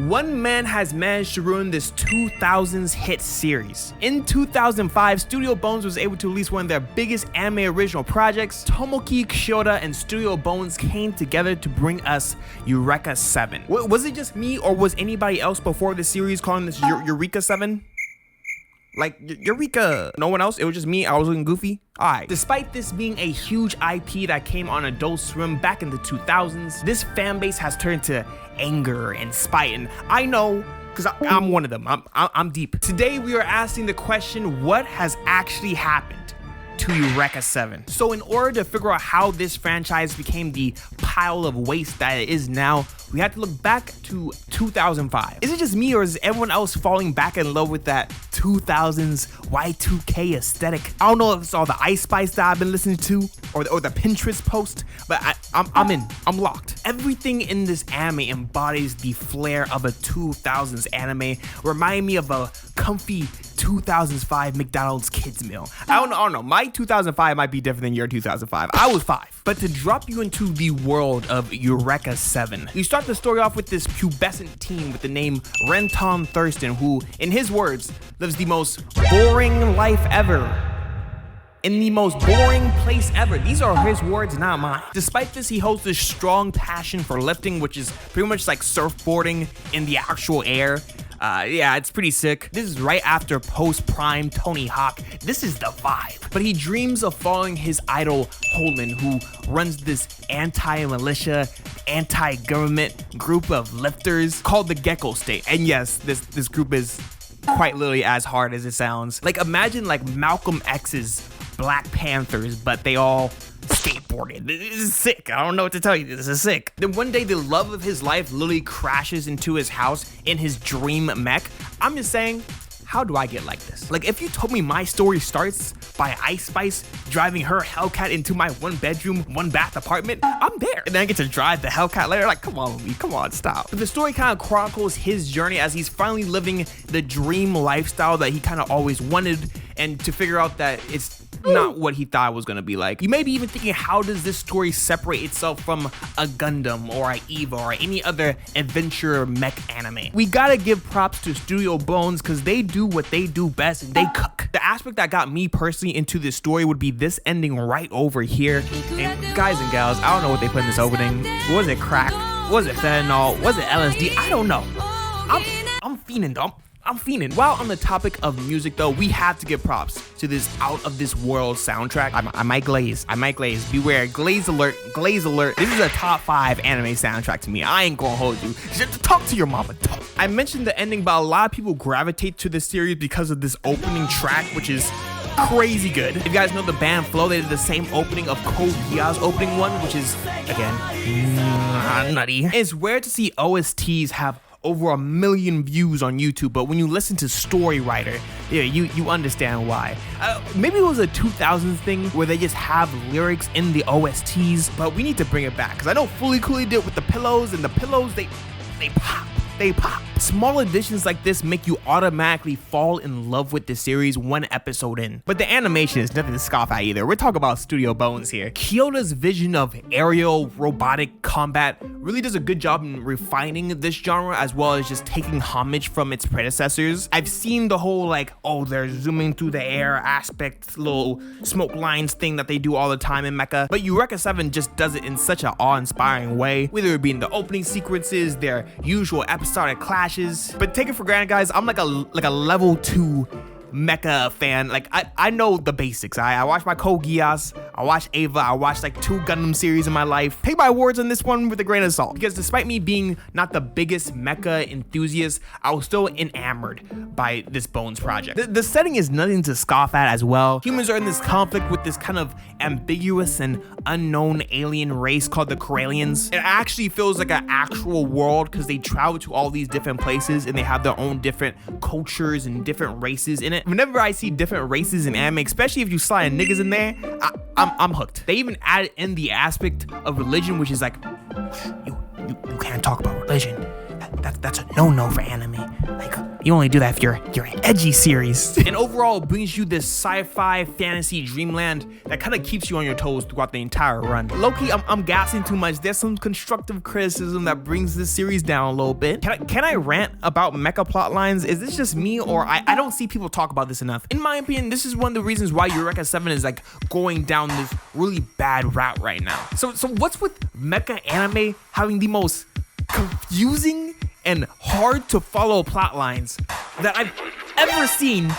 One man has managed to ruin this 2000s hit series. In 2005, Studio Bones was able to release one of their biggest anime original projects. Tomoki, Kyoda, and Studio Bones came together to bring us Eureka 7. Was it just me, or was anybody else before the series calling this Eureka 7? Like, Eureka. No one else? It was just me. I was looking goofy. Alright. Despite this being a huge IP that came on Adult Swim back in the 2000s, this fan base has turned to anger and spite, and I know, because I'm one of them. I'm deep. Today we are asking the question, what has actually happened to Eureka 7? So in order to figure out how this franchise became the pile of waste that it is now, we have to look back to 2005. Is it just me, or is everyone else falling back in love with that 2000s Y2K aesthetic? I don't know if it's all the Ice Spice that I've been listening to, or the Pinterest post, but I'm locked. Everything in this anime embodies the flair of a 2000s anime, reminding me of a comfy 2005 McDonald's kids meal. I don't know. My 2005 might be different than your 2005. I was 5. But to drop you into the world of Eureka 7, we start the story off with this pubescent teen with the name Renton Thurston, who, in his words, lives the most boring life ever. In the most boring place ever. These are his words, not mine. Despite this, he holds this strong passion for lifting, which is pretty much like surfboarding in the actual air. Yeah, it's pretty sick. This is right after post-prime Tony Hawk. This is the vibe. But he dreams of following his idol, Holman, who runs this anti-militia, anti-government group of lifters called the Gecko State. And yes, this group is quite literally as hard as it sounds. Like, imagine like Malcolm X's Black Panthers, but they all skateboarded. This is sick. I don't know what to tell you. This is sick. Then one day, the love of his life literally crashes into his house in his dream mech. I'm just saying, how do I get like this? Like, if you told me my story starts by Ice Spice driving her Hellcat into my 1-bedroom, 1-bath apartment, I'm there. And then I get to drive the Hellcat later. Like, come on, Lee, come on, stop. But the story kind of chronicles his journey as he's finally living the dream lifestyle that he kind of always wanted, and to figure out that it's not what he thought it was gonna be like. You may be even thinking, how does this story separate itself from a Gundam or a EVA or any other adventure mech anime? We gotta give props to Studio Bones, because they do what they do best, and they cook. The aspect that got me personally into this story would be this ending right over here. And guys and gals, I don't know what they put in this opening. Was it crack? Was it fentanyl? Was it LSD? I don't know. I'm fiending though. I'm fiending. While on the topic of music though, we have to give props to this out of this world soundtrack. I might glaze. Beware, glaze alert. This is a top 5 anime soundtrack to me. I ain't gonna hold you. Just talk to your mama. I mentioned the ending, but a lot of people gravitate to this series because of this opening track, which is crazy good. If you guys know the band Flow, they did the same opening of Code Geass opening one, which is, again, nutty. It's rare to see OSTs have over 1 million views on YouTube, but when you listen to Story Writer, yeah, you understand why. Maybe it was a 2000s thing where they just have lyrics in the OSTs, but we need to bring it back, because I know Fully Cooley did it with the pillows, and the pillows, they pop. Small additions like this make you automatically fall in love with the series one episode in. But the animation is nothing to scoff at either. We're talking about Studio Bones here. Kyoda's vision of aerial robotic combat really does a good job in refining this genre, as well as just taking homage from its predecessors. I've seen the whole like, oh, they're zooming through the air aspect, little smoke lines thing that they do all the time in mecha, but Eureka 7 just does it in such an awe-inspiring way, whether it be in the opening sequences, their usual episodic clashes. But take it for granted, guys, I'm like a level 2 mecha fan. Like, I know the basics. I watch my Code Geass, I watch Ava, I watched like 2 Gundam series in my life. Take my words on this one with a grain of salt, because despite me being not the biggest mecha enthusiast, I was still enamored by this Bones project. The setting is nothing to scoff at as well. Humans are in this conflict with this kind of ambiguous and unknown alien race called the Corellians. It actually feels like an actual world, because they travel to all these different places and they have their own different cultures and different races in it. Whenever I see different races in anime, especially if you slide niggas in there, I'm hooked. They even added in the aspect of religion, which is like, you can't talk about religion. that's a no-no for anime. Like, you only do that if you're an edgy series. And overall, it brings you this sci-fi fantasy dreamland that kind of keeps you on your toes throughout the entire run. Low-key, I'm gassing too much. There's some constructive criticism that brings this series down a little bit. Can I rant about mecha plot lines? Is this just me, or I don't see people talk about this enough? In my opinion, this is one of the reasons why Eureka 7 is like going down this really bad route right now. So what's with mecha anime having the most confusing and hard to follow plot lines that I've ever seen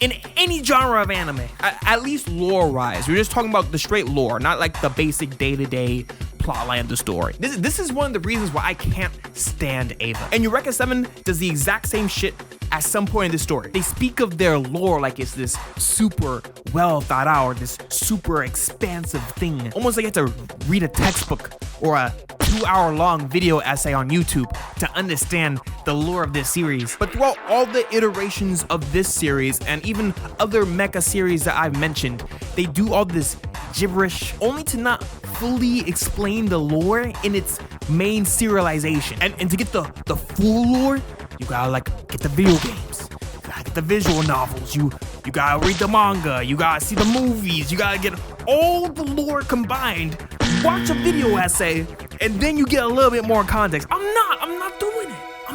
in any genre of anime? At least lore-wise. We're just talking about the straight lore, not like the basic day-to-day plotline of the story. This is one of the reasons why I can't stand Ava. And Eureka 7 does the exact same shit at some point in the story. They speak of their lore like it's this super well thought out, this super expansive thing. Almost like you have to read a textbook or a 2-hour-long video essay on YouTube to understand the lore of this series. But throughout all the iterations of this series and even other mecha series that I've mentioned, they do all this gibberish only to not fully explain the lore in its main serialization. And to get the full lore, you gotta like get the video games, you gotta get the visual novels, you gotta read the manga, you gotta see the movies, you gotta get all the lore combined, watch a video essay, and then you get a little bit more context. I'm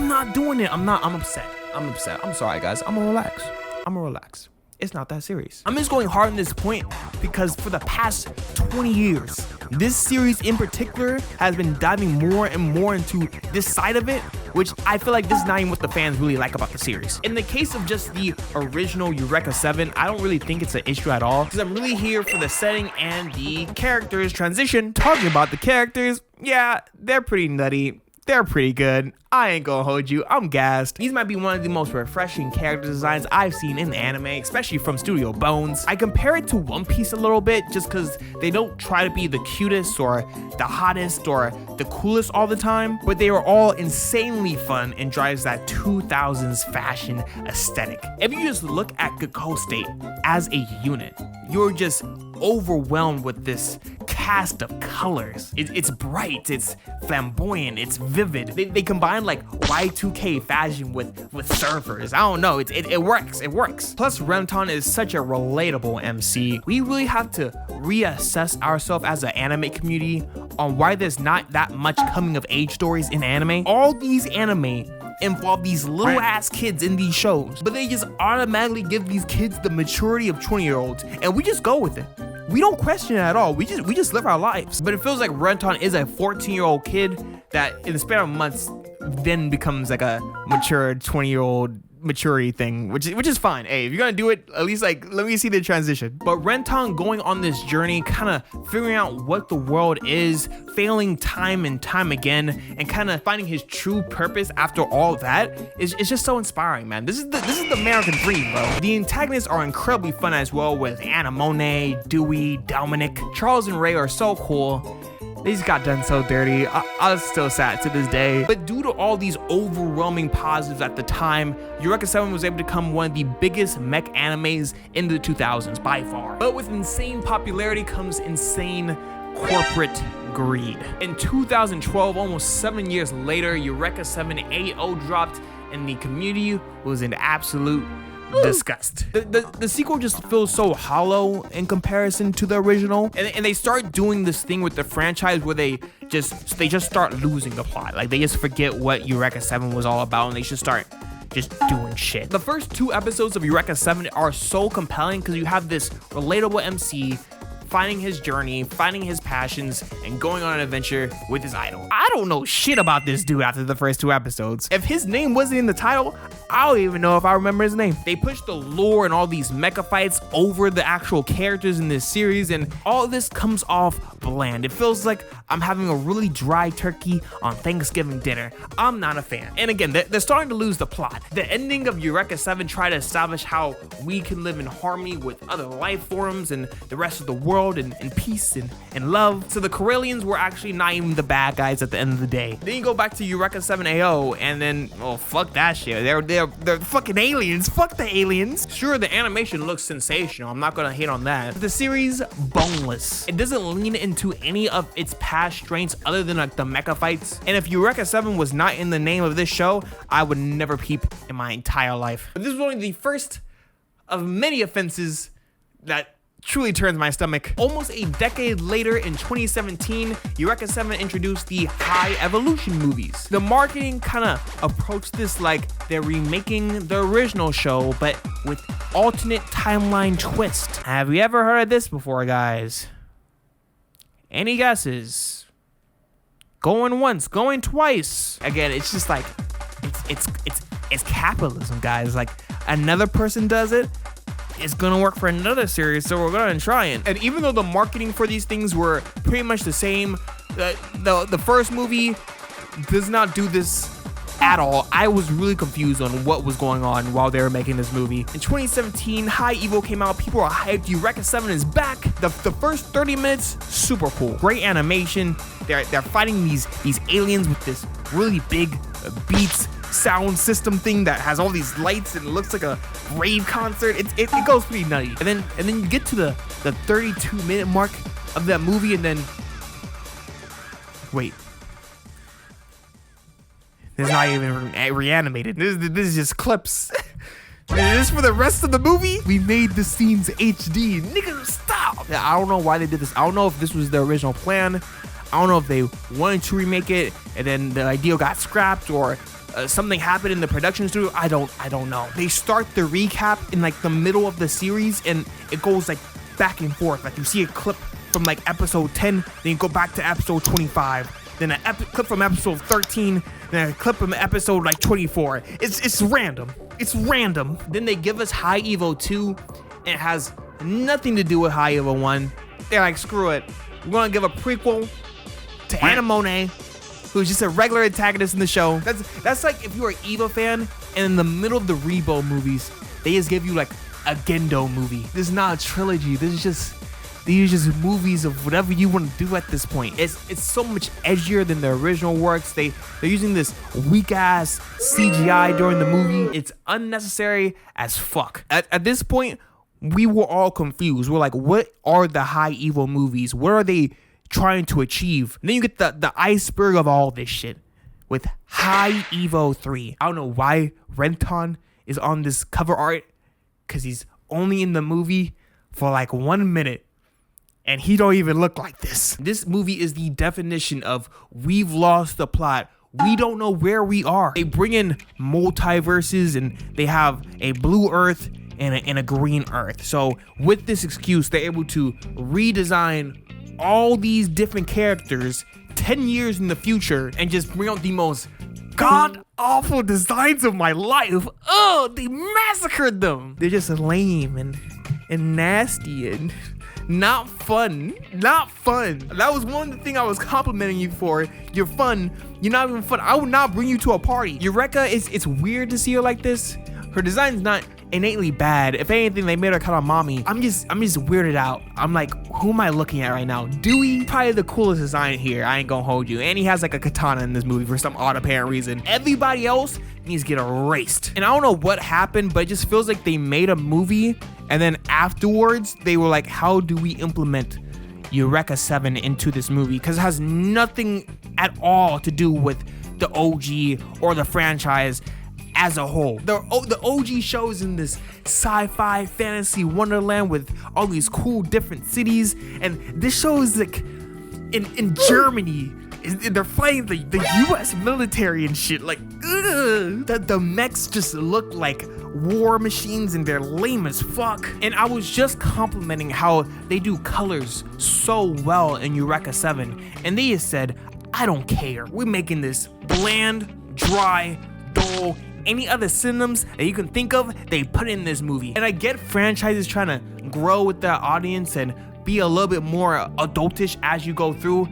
not doing it. I'm upset. I'm sorry guys, I'm gonna relax. It's not that serious. I'm just going hard on this point because for the past 20 years, this series in particular has been diving more and more into this side of it, which I feel like this is not even what the fans really like about the series. In the case of just the original Eureka 7, I don't really think it's an issue at all because I'm really here for the setting and the characters transition. Talking about the characters, yeah, they're pretty nutty. They're pretty good. I ain't gonna hold you, I'm gassed. These might be one of the most refreshing character designs I've seen in anime, especially from Studio Bones. I compare it to One Piece a little bit just because they don't try to be the cutest or the hottest or the coolest all the time, but they are all insanely fun and drives that 2000s fashion aesthetic. If you just look at Gekko State as a unit, you're just overwhelmed with this cast of colors. It's bright, it's flamboyant, it's vivid. They combine like Y2K fashion with surfers. I don't know, it works. Plus Renton is such a relatable MC. We really have to reassess ourselves as an anime community on why there's not that much coming of age stories in anime. All these anime involve these little ass kids in these shows, but they just automatically give these kids the maturity of 20-year-olds and we just go with it. We don't question it at all. We just live our lives. But it feels like Renton is a 14-year-old kid that in the span of months then becomes like a mature 20-year-old maturity thing, which is fine. Hey, if you're gonna do it, at least like let me see the transition. But Renton going on this journey, kind of figuring out what the world is, failing time and time again, and kind of finding his true purpose after all that is just so inspiring, man. This is the American dream, bro. The antagonists are incredibly fun as well, with Anemone, Dewey, Dominic. Charles and Ray are so cool. They just got done so dirty. I was still sad to this day. But due to all these overwhelming positives at the time, Eureka 7 was able to become one of the biggest mech animes in the 2000s by far. But with insane popularity comes insane corporate greed. In 2012, almost 7 years later, Eureka 7 AO dropped and the community was in absolute disgust. The sequel just feels so hollow in comparison to the original, and they start doing this thing with the franchise where they just start losing the plot. Like they just forget what Eureka 7 was all about and they just start doing shit. The first 2 episodes of Eureka 7 are so compelling because you have this relatable MC finding his journey, finding his passions, and going on an adventure with his idol. I don't know shit about this dude after the first 2 episodes. If his name wasn't in the title, I don't even know if I remember his name. They pushed the lore and all these mecha fights over the actual characters in this series, and all this comes off bland. It feels like I'm having a really dry turkey on Thanksgiving dinner. I'm not a fan. And again, they're starting to lose the plot. The ending of Eureka 7 tried to establish how we can live in harmony with other life forms and the rest of the world, and peace and love. of. So the Corellians were actually not even the bad guys at the end of the day. Then you go back to Eureka 7 AO, and then, oh, fuck that shit. They're fucking aliens. Fuck the aliens. Sure, the animation looks sensational. I'm not gonna hate on that. But the series, boneless. It doesn't lean into any of its past strengths other than like the mecha fights. And if Eureka 7 was not in the name of this show, I would never peep in my entire life. But this was only the first of many offenses that truly turns my stomach. Almost a decade later, in 2017, Eureka 7 introduced the High Evolution movies. The marketing kind of approached this like they're remaking the original show, but with alternate timeline twist. Have you ever heard of this before, guys? Any guesses? Going once, going twice. Again, it's just like, it's capitalism, guys. Like, another person does it, it's gonna work for another series, so we're gonna try it. And even though the marketing for these things were pretty much the same, the first movie does not do this at all. I was really confused on what was going on while they were making this movie. In 2017, High Evo came out. People are hyped. Eureka 7 is back. The first 30 minutes, super cool. Great animation. They're fighting these aliens with this really big beats sound system thing that has all these lights and it looks like a rave concert. It goes pretty nutty. And then you get to the 32-minute mark of that movie, and then wait, it's not even reanimated. This is just clips. This is for the rest of the movie. We made the scenes HD. Nigga, stop. I don't know why they did this. I don't know if this was the original plan. I don't know if they wanted to remake it and then the idea got scrapped, or something happened in the production studio. I don't know. They start the recap in like the middle of the series, and it goes like back and forth. Like you see a clip from like episode 10, then you go back to episode 25, then a clip from episode 13, then a clip from episode like 24. It's random. It's random. Then they give us High Evo 2, and it has nothing to do with High Evo 1. They're like, screw it. We're gonna give a prequel to Anamone, who's just a regular antagonist in the show. That's like if you're an Eva fan, and in the middle of the Rebo movies, they just give you like a Gendo movie. This is not a trilogy. These are just movies of whatever you want to do at this point. It's so much edgier than the original works. They're using this weak ass CGI during the movie. It's unnecessary as fuck. At this point, we were all confused. We're like, what are the High Evo movies? What are they trying to achieve? And then you get the iceberg of all this shit with High Evo 3. I don't know why Renton is on this cover art, because he's only in the movie for like 1 minute and he don't even look like this. This movie is the definition of we've lost the plot. We don't know where we are. They bring in multiverses, and they have a blue Earth and a green Earth. So with this excuse, they're able to redesign all these different characters 10 years in the future and just bring out the most god-awful designs of my life. Oh, they massacred them. They're just lame and nasty and not fun. Not fun. That was one of the things I was complimenting you for. You're fun. You're not even fun. I would not bring you to a party. Eureka, it's weird to see her like this. Her design's not innately bad. If anything, they made her kind of mommy. I'm just weirded out. I'm like, who am I looking at right now? Dewey, probably the coolest design here. I ain't gonna hold you. And he has like a katana in this movie for some odd apparent reason. Everybody else needs to get erased. And I don't know what happened, but it just feels like they made a movie, and then afterwards they were like, how do we implement Eureka 7 into this movie? Because it has nothing at all to do with the OG or the franchise as a whole. The OG show is in this sci-fi fantasy wonderland with all these cool different cities, and this show is like in Germany. They're fighting the US military and shit. Like, ugh. The mechs just look like war machines, and they're lame as fuck. And I was just complimenting how they do colors so well in Eureka 7, and they just said, I don't care. We're making this bland, dry, dull, any other synonyms that you can think of, they put in this movie. And I get franchises trying to grow with their audience and be a little bit more adultish as you go through.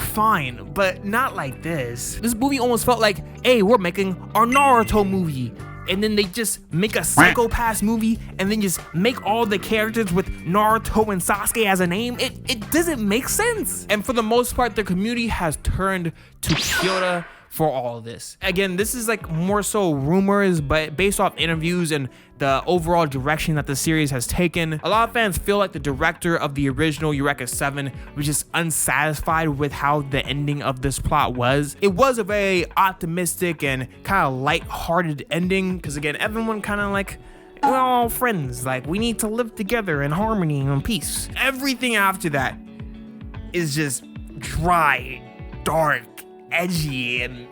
Fine, but not like this. This movie almost felt like, hey, we're making our Naruto movie. and then they just make a Psycho Pass movie and then just make all the characters with Naruto and Sasuke as a name. It doesn't make sense. And for the most part, the community has turned to Kyoda for all of this. Again, this is like more so rumors, but based off interviews and the overall direction that the series has taken, a lot of fans feel like the director of the original Eureka 7 was just unsatisfied with how the ending of this plot was. It was a very optimistic and kind of light-hearted ending, because again, everyone kind of like, we're all friends, like we need to live together in harmony and peace. Everything after that is just dry, dark, edgy, and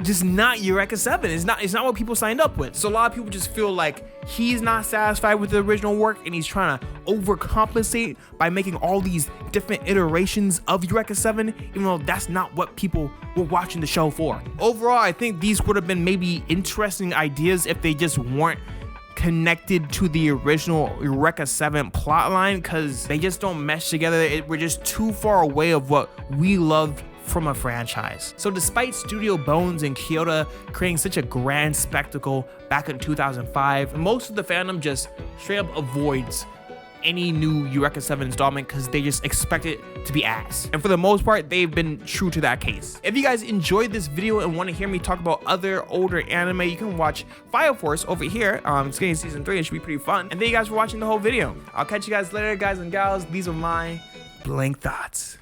just not Eureka 7. It's not what people signed up with. So a lot of people just feel like he's not satisfied with the original work and he's trying to overcompensate by making all these different iterations of Eureka 7, even though that's not what people were watching the show for. Overall, I think these would have been maybe interesting ideas if they just weren't connected to the original Eureka 7 plotline, because they just don't mesh together. We're just too far away of what we love from a franchise. So despite Studio Bones and Kyoda creating such a grand spectacle back in 2005, most of the fandom just straight up avoids any new Eureka 7 installment because they just expect it to be ass. And for the most part, they've been true to that case. If you guys enjoyed this video and want to hear me talk about other older anime, you can watch Fire Force over here. It's getting season 3, it should be pretty fun. And thank you guys for watching the whole video. I'll catch you guys later, guys and gals. These are my blank thoughts.